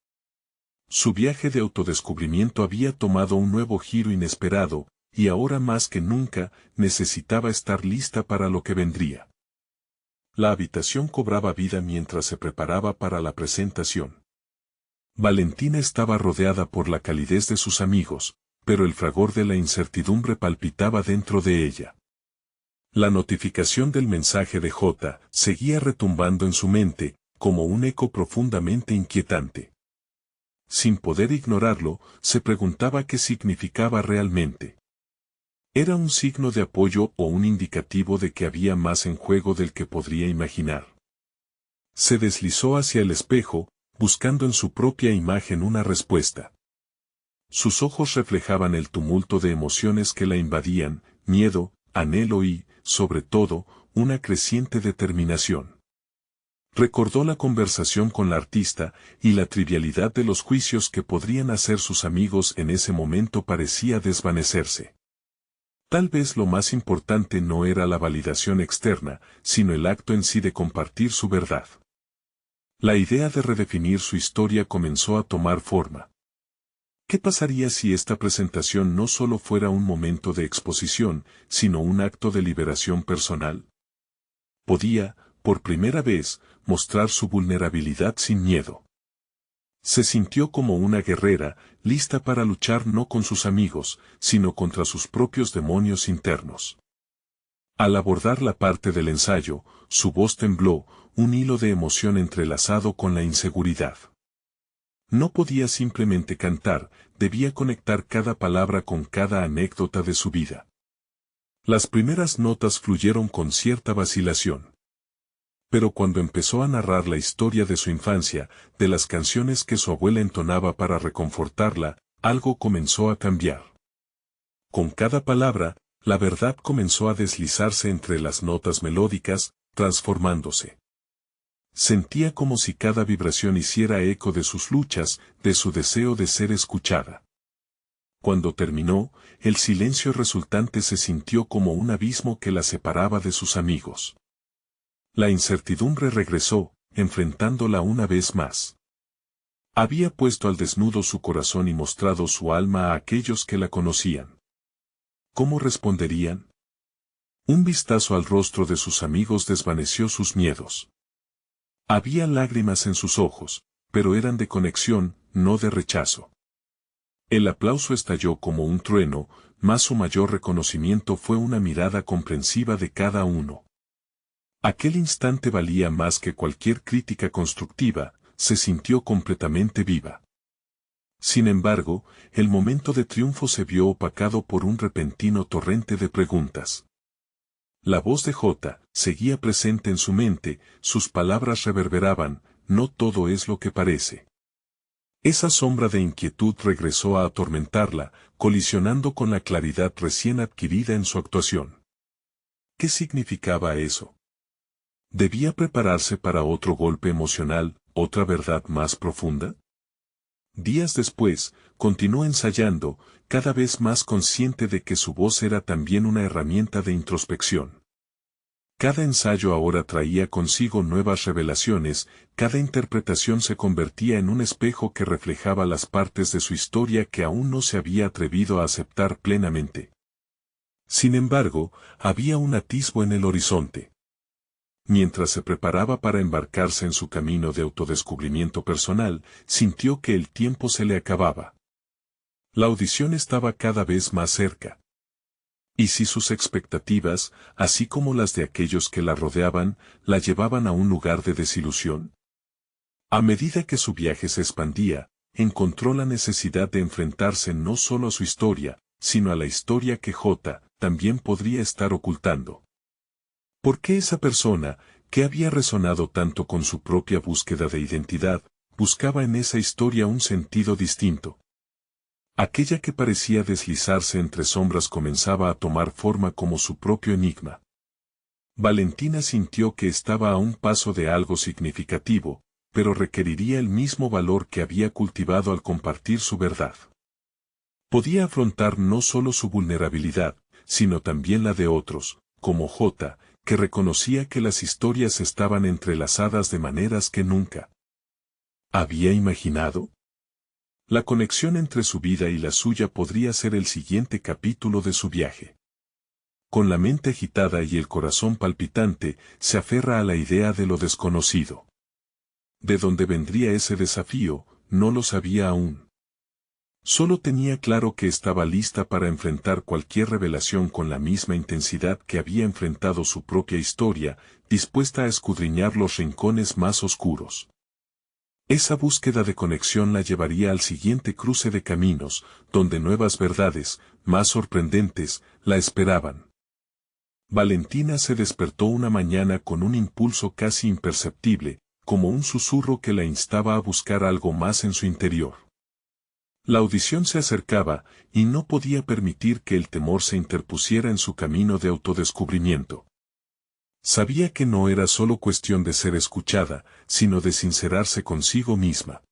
Su viaje de autodescubrimiento había tomado un nuevo giro inesperado, y ahora más que nunca, necesitaba estar lista para lo que vendría. La habitación cobraba vida mientras se preparaba para la presentación. Valentina estaba rodeada por la calidez de sus amigos, pero el fragor de la incertidumbre palpitaba dentro de ella. La notificación del mensaje de J seguía retumbando en su mente, como un eco profundamente inquietante. Sin poder ignorarlo, se preguntaba qué significaba realmente. ¿Era un signo de apoyo o un indicativo de que había más en juego del que podría imaginar? Se deslizó hacia el espejo, buscando en su propia imagen una respuesta. Sus ojos reflejaban el tumulto de emociones que la invadían, miedo, anhelo y, sobre todo, una creciente determinación. Recordó la conversación con la artista, y la trivialidad de los juicios que podrían hacer sus amigos en ese momento parecía desvanecerse. Tal vez lo más importante no era la validación externa, sino el acto en sí de compartir su verdad. La idea de redefinir su historia comenzó a tomar forma. ¿Qué pasaría si esta presentación no solo fuera un momento de exposición, sino un acto de liberación personal? Podía, por primera vez, mostrar su vulnerabilidad sin miedo. Se sintió como una guerrera, lista para luchar no con sus amigos, sino contra sus propios demonios internos. Al abordar la parte del ensayo, su voz tembló, un hilo de emoción entrelazado con la inseguridad. No podía simplemente cantar, debía conectar cada palabra con cada anécdota de su vida. Las primeras notas fluyeron con cierta vacilación. Pero cuando empezó a narrar la historia de su infancia, de las canciones que su abuela entonaba para reconfortarla, algo comenzó a cambiar. Con cada palabra, la verdad comenzó a deslizarse entre las notas melódicas, transformándose. Sentía como si cada vibración hiciera eco de sus luchas, de su deseo de ser escuchada. Cuando terminó, el silencio resultante se sintió como un abismo que la separaba de sus amigos. La incertidumbre regresó, enfrentándola una vez más. Había puesto al desnudo su corazón y mostrado su alma a aquellos que la conocían. ¿Cómo responderían? Un vistazo al rostro de sus amigos desvaneció sus miedos. Había lágrimas en sus ojos, pero eran de conexión, no de rechazo. El aplauso estalló como un trueno, mas su mayor reconocimiento fue una mirada comprensiva de cada uno. Aquel instante valía más que cualquier crítica constructiva, se sintió completamente viva. Sin embargo, el momento de triunfo se vio opacado por un repentino torrente de preguntas. La voz de J seguía presente en su mente, sus palabras reverberaban, no todo es lo que parece. Esa sombra de inquietud regresó a atormentarla, colisionando con la claridad recién adquirida en su actuación. ¿Qué significaba eso? ¿Debía prepararse para otro golpe emocional, otra verdad más profunda? Días después, continuó ensayando, cada vez más consciente de que su voz era también una herramienta de introspección. Cada ensayo ahora traía consigo nuevas revelaciones, cada interpretación se convertía en un espejo que reflejaba las partes de su historia que aún no se había atrevido a aceptar plenamente. Sin embargo, había un atisbo en el horizonte. Mientras se preparaba para embarcarse en su camino de autodescubrimiento personal, sintió que el tiempo se le acababa. La audición estaba cada vez más cerca. ¿Y si sus expectativas, así como las de aquellos que la rodeaban, la llevaban a un lugar de desilusión? A medida que su viaje se expandía, encontró la necesidad de enfrentarse no solo a su historia, sino a la historia que J. también podría estar ocultando. ¿Por qué esa persona, que había resonado tanto con su propia búsqueda de identidad, buscaba en esa historia un sentido distinto? Aquella que parecía deslizarse entre sombras comenzaba a tomar forma como su propio enigma. Valentina sintió que estaba a un paso de algo significativo, pero requeriría el mismo valor que había cultivado al compartir su verdad. Podía afrontar no solo su vulnerabilidad, sino también la de otros, como J., que reconocía que las historias estaban entrelazadas de maneras que nunca había imaginado. La conexión entre su vida y la suya podría ser el siguiente capítulo de su viaje. Con la mente agitada y el corazón palpitante, se aferra a la idea de lo desconocido. ¿De dónde vendría ese desafío? No lo sabía aún. Solo tenía claro que estaba lista para enfrentar cualquier revelación con la misma intensidad que había enfrentado su propia historia, dispuesta a escudriñar los rincones más oscuros. Esa búsqueda de conexión la llevaría al siguiente cruce de caminos, donde nuevas verdades, más sorprendentes, la esperaban. Valentina se despertó una mañana con un impulso casi imperceptible, como un susurro que la instaba a buscar algo más en su interior. La audición se acercaba, y no podía permitir que el temor se interpusiera en su camino de autodescubrimiento. Sabía que no era solo cuestión de ser escuchada, sino de sincerarse consigo misma.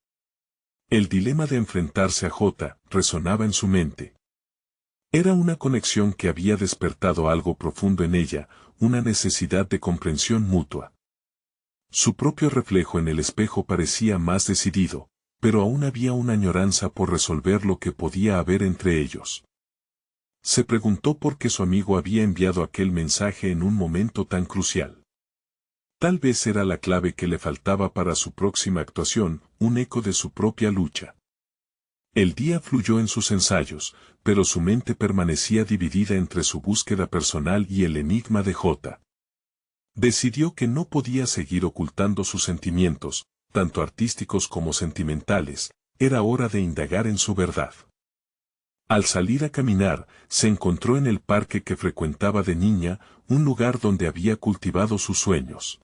El dilema de enfrentarse a J. resonaba en su mente. Era una conexión que había despertado algo profundo en ella, una necesidad de comprensión mutua. Su propio reflejo en el espejo parecía más decidido, pero aún había una añoranza por resolver lo que podía haber entre ellos. Se preguntó por qué su amigo había enviado aquel mensaje en un momento tan crucial. Tal vez era la clave que le faltaba para su próxima actuación, un eco de su propia lucha. El día fluyó en sus ensayos, pero su mente permanecía dividida entre su búsqueda personal y el enigma de J. Decidió que no podía seguir ocultando sus sentimientos, tanto artísticos como sentimentales, era hora de indagar en su verdad. Al salir a caminar, se encontró en el parque que frecuentaba de niña, un lugar donde había cultivado sus sueños.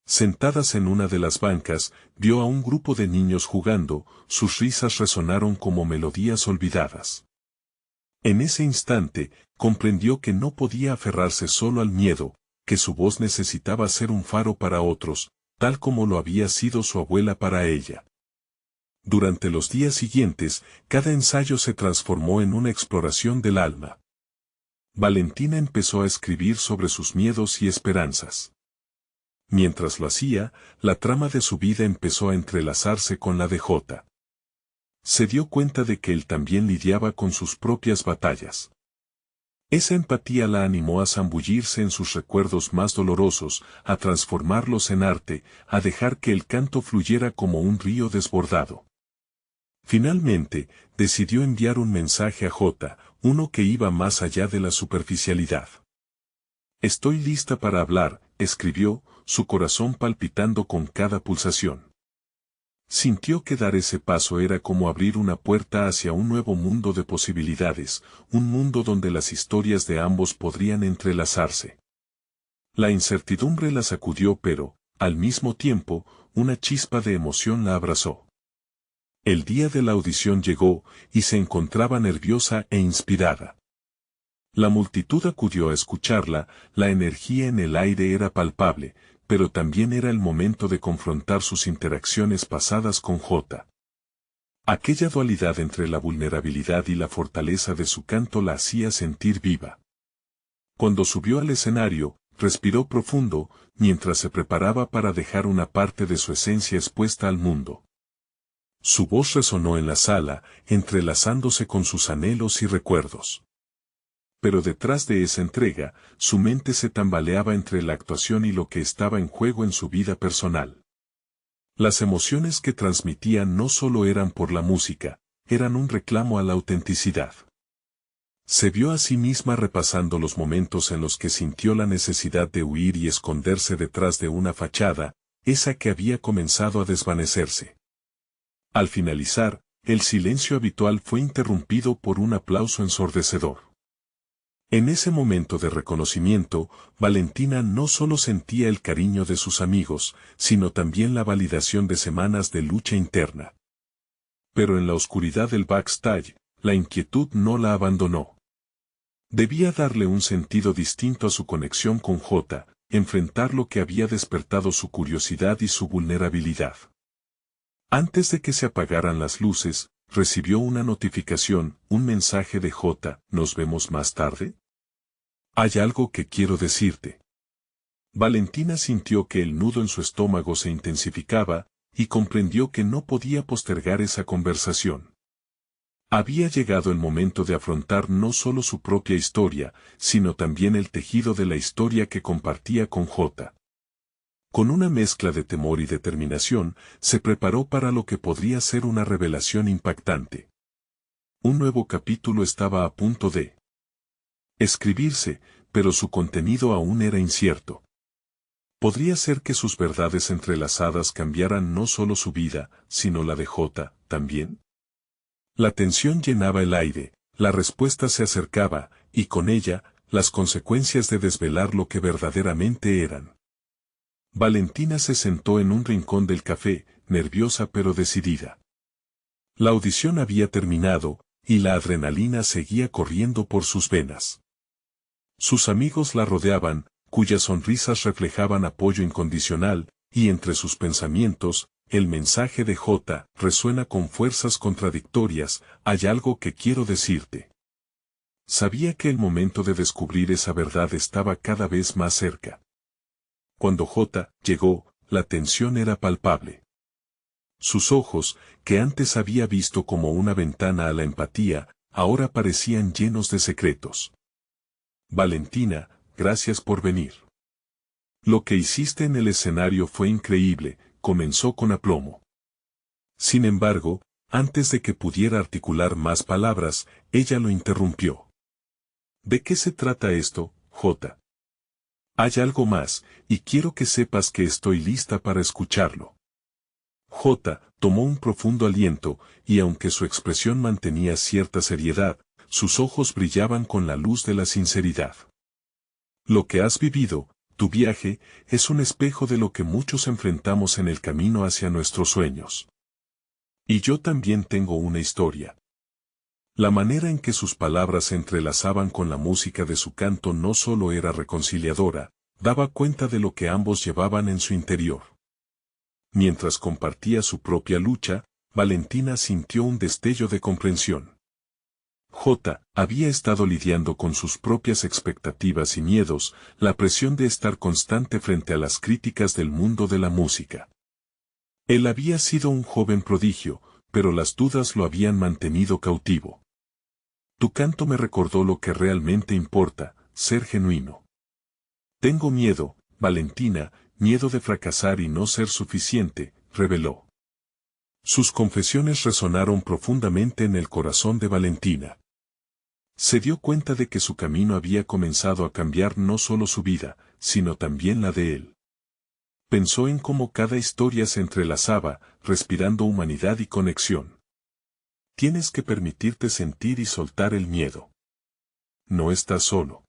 Sentadas en una de las bancas, vio a un grupo de niños jugando, sus risas resonaron como melodías olvidadas. En ese instante, comprendió que no podía aferrarse solo al miedo, que su voz necesitaba ser un faro para otros, tal como lo había sido su abuela para ella. Durante los días siguientes, cada ensayo se transformó en una exploración del alma. Valentina empezó a escribir sobre sus miedos y esperanzas. Mientras lo hacía, la trama de su vida empezó a entrelazarse con la de J. Se dio cuenta de que él también lidiaba con sus propias batallas. Esa empatía la animó a zambullirse en sus recuerdos más dolorosos, a transformarlos en arte, a dejar que el canto fluyera como un río desbordado. Finalmente, decidió enviar un mensaje a J., uno que iba más allá de la superficialidad. «Estoy lista para hablar», escribió, su corazón palpitando con cada pulsación. Sintió que dar ese paso era como abrir una puerta hacia un nuevo mundo de posibilidades, un mundo donde las historias de ambos podrían entrelazarse. La incertidumbre la sacudió pero, al mismo tiempo, una chispa de emoción la abrazó. El día de la audición llegó, y se encontraba nerviosa e inspirada. La multitud acudió a escucharla, la energía en el aire era palpable, pero también era el momento de confrontar sus interacciones pasadas con J. Aquella dualidad entre la vulnerabilidad y la fortaleza de su canto la hacía sentir viva. Cuando subió al escenario, respiró profundo, mientras se preparaba para dejar una parte de su esencia expuesta al mundo. Su voz resonó en la sala, entrelazándose con sus anhelos y recuerdos. Pero detrás de esa entrega, su mente se tambaleaba entre la actuación y lo que estaba en juego en su vida personal. Las emociones que transmitía no solo eran por la música, eran un reclamo a la autenticidad. Se vio a sí misma repasando los momentos en los que sintió la necesidad de huir y esconderse detrás de una fachada, esa que había comenzado a desvanecerse. Al finalizar, el silencio habitual fue interrumpido por un aplauso ensordecedor. En ese momento de reconocimiento, Valentina no solo sentía el cariño de sus amigos, sino también la validación de semanas de lucha interna. Pero en la oscuridad del backstage, la inquietud no la abandonó. Debía darle un sentido distinto a su conexión con J, enfrentar lo que había despertado su curiosidad y su vulnerabilidad. Antes de que se apagaran las luces, recibió una notificación, un mensaje de J, ¿nos vemos más tarde? Hay algo que quiero decirte. Valentina sintió que el nudo en su estómago se intensificaba, y comprendió que no podía postergar esa conversación. Había llegado el momento de afrontar no solo su propia historia, sino también el tejido de la historia que compartía con J. Con una mezcla de temor y determinación, se preparó para lo que podría ser una revelación impactante. Un nuevo capítulo estaba a punto de escribirse, pero su contenido aún era incierto. Podría ser que sus verdades entrelazadas cambiaran no solo su vida, sino la de J, también. La tensión llenaba el aire, la respuesta se acercaba, y con ella, las consecuencias de desvelar lo que verdaderamente eran. Valentina se sentó en un rincón del café, nerviosa pero decidida. La audición había terminado, y la adrenalina seguía corriendo por sus venas. Sus amigos la rodeaban, cuyas sonrisas reflejaban apoyo incondicional, y entre sus pensamientos, el mensaje de J resuena con fuerzas contradictorias, hay algo que quiero decirte. Sabía que el momento de descubrir esa verdad estaba cada vez más cerca. Cuando J llegó, la tensión era palpable. Sus ojos, que antes había visto como una ventana a la empatía, ahora parecían llenos de secretos. Valentina, gracias por venir. Lo que hiciste en el escenario fue increíble, comenzó con aplomo. Sin embargo, antes de que pudiera articular más palabras, ella lo interrumpió. ¿De qué se trata esto, J? Hay algo más, y quiero que sepas que estoy lista para escucharlo. J tomó un profundo aliento, y aunque su expresión mantenía cierta seriedad, sus ojos brillaban con la luz de la sinceridad. Lo que has vivido, tu viaje, es un espejo de lo que muchos enfrentamos en el camino hacia nuestros sueños. Y yo también tengo una historia. La manera en que sus palabras se entrelazaban con la música de su canto no solo era reconciliadora, daba cuenta de lo que ambos llevaban en su interior. Mientras compartía su propia lucha, Valentina sintió un destello de comprensión. J había estado lidiando con sus propias expectativas y miedos, la presión de estar constante frente a las críticas del mundo de la música. Él había sido un joven prodigio, pero las dudas lo habían mantenido cautivo. Tu canto me recordó lo que realmente importa, ser genuino. Tengo miedo, Valentina, miedo de fracasar y no ser suficiente, reveló. Sus confesiones resonaron profundamente en el corazón de Valentina. Se dio cuenta de que su camino había comenzado a cambiar no solo su vida, sino también la de él. Pensó en cómo cada historia se entrelazaba, respirando humanidad y conexión. Tienes que permitirte sentir y soltar el miedo. No estás solo.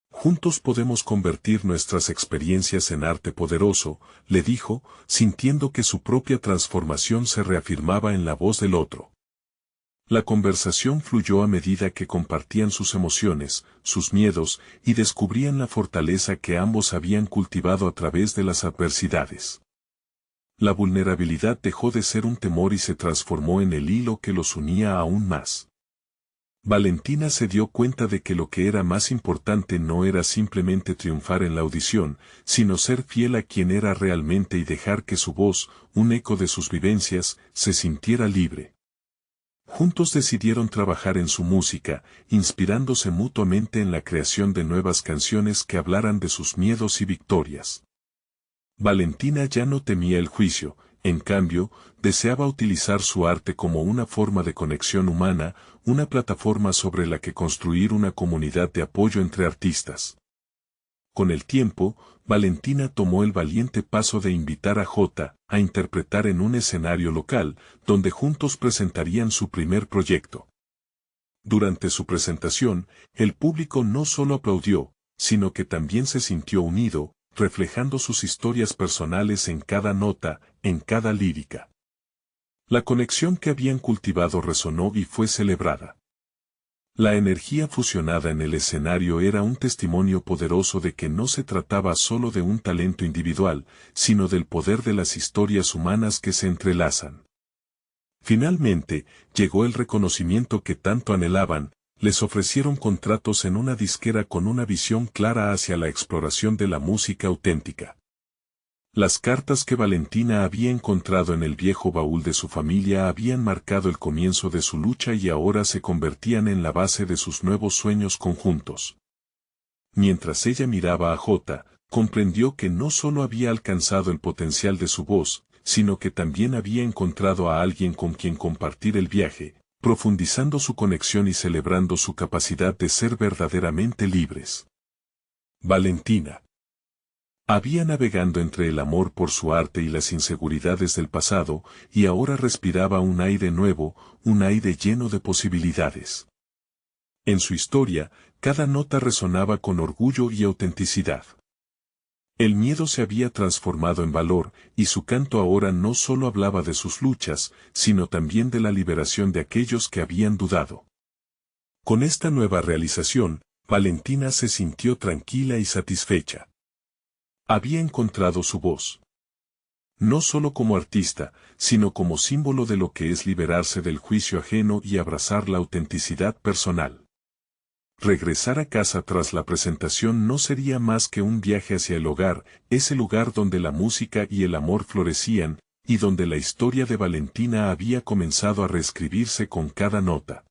Juntos podemos convertir nuestras experiencias en arte poderoso, le dijo, sintiendo que su propia transformación se reafirmaba en la voz del otro. La conversación fluyó a medida que compartían sus emociones, sus miedos, y descubrían la fortaleza que ambos habían cultivado a través de las adversidades. La vulnerabilidad dejó de ser un temor y se transformó en el hilo que los unía aún más. Valentina se dio cuenta de que lo que era más importante no era simplemente triunfar en la audición, sino ser fiel a quien era realmente y dejar que su voz, un eco de sus vivencias, se sintiera libre. Juntos decidieron trabajar en su música, inspirándose mutuamente en la creación de nuevas canciones que hablaran de sus miedos y victorias. Valentina ya no temía el juicio, en cambio, deseaba utilizar su arte como una forma de conexión humana, una plataforma sobre la que construir una comunidad de apoyo entre artistas. Con el tiempo, Valentina tomó el valiente paso de invitar a Jota a interpretar en un escenario local, donde juntos presentarían su primer proyecto. Durante su presentación, el público no solo aplaudió, sino que también se sintió unido, reflejando sus historias personales en cada nota, en cada lírica. La conexión que habían cultivado resonó y fue celebrada. La energía fusionada en el escenario era un testimonio poderoso de que no se trataba solo de un talento individual, sino del poder de las historias humanas que se entrelazan. Finalmente, llegó el reconocimiento que tanto anhelaban, les ofrecieron contratos en una disquera con una visión clara hacia la exploración de la música auténtica. Las cartas que Valentina había encontrado en el viejo baúl de su familia habían marcado el comienzo de su lucha y ahora se convertían en la base de sus nuevos sueños conjuntos. Mientras ella miraba a Jota, comprendió que no solo había alcanzado el potencial de su voz, sino que también había encontrado a alguien con quien compartir el viaje, profundizando su conexión y celebrando su capacidad de ser verdaderamente libres. Valentina había navegando entre el amor por su arte y las inseguridades del pasado, y ahora respiraba un aire nuevo, un aire lleno de posibilidades. En su historia, cada nota resonaba con orgullo y autenticidad. El miedo se había transformado en valor, y su canto ahora no solo hablaba de sus luchas, sino también de la liberación de aquellos que habían dudado. Con esta nueva realización, Valentina se sintió tranquila y satisfecha. Había encontrado su voz. No solo como artista, sino como símbolo de lo que es liberarse del juicio ajeno y abrazar la autenticidad personal. Regresar a casa tras la presentación no sería más que un viaje hacia el hogar, ese lugar donde la música y el amor florecían, y donde la historia de Valentina había comenzado a reescribirse con cada nota.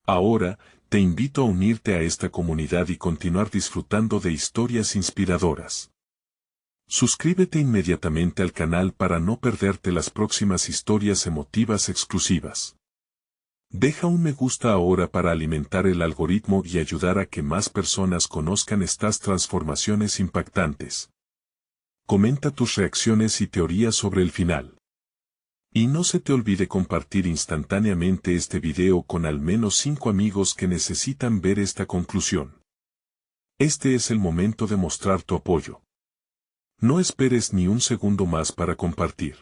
Ahora, te invito a unirte a esta comunidad y continuar disfrutando de historias inspiradoras. Suscríbete inmediatamente al canal para no perderte las próximas historias emotivas exclusivas. Deja un me gusta ahora para alimentar el algoritmo y ayudar a que más personas conozcan estas transformaciones impactantes. Comenta tus reacciones y teorías sobre el final. Y no se te olvide compartir instantáneamente este video con al menos 5 amigos que necesitan ver esta conclusión. Este es el momento de mostrar tu apoyo. No esperes ni un segundo más para compartir.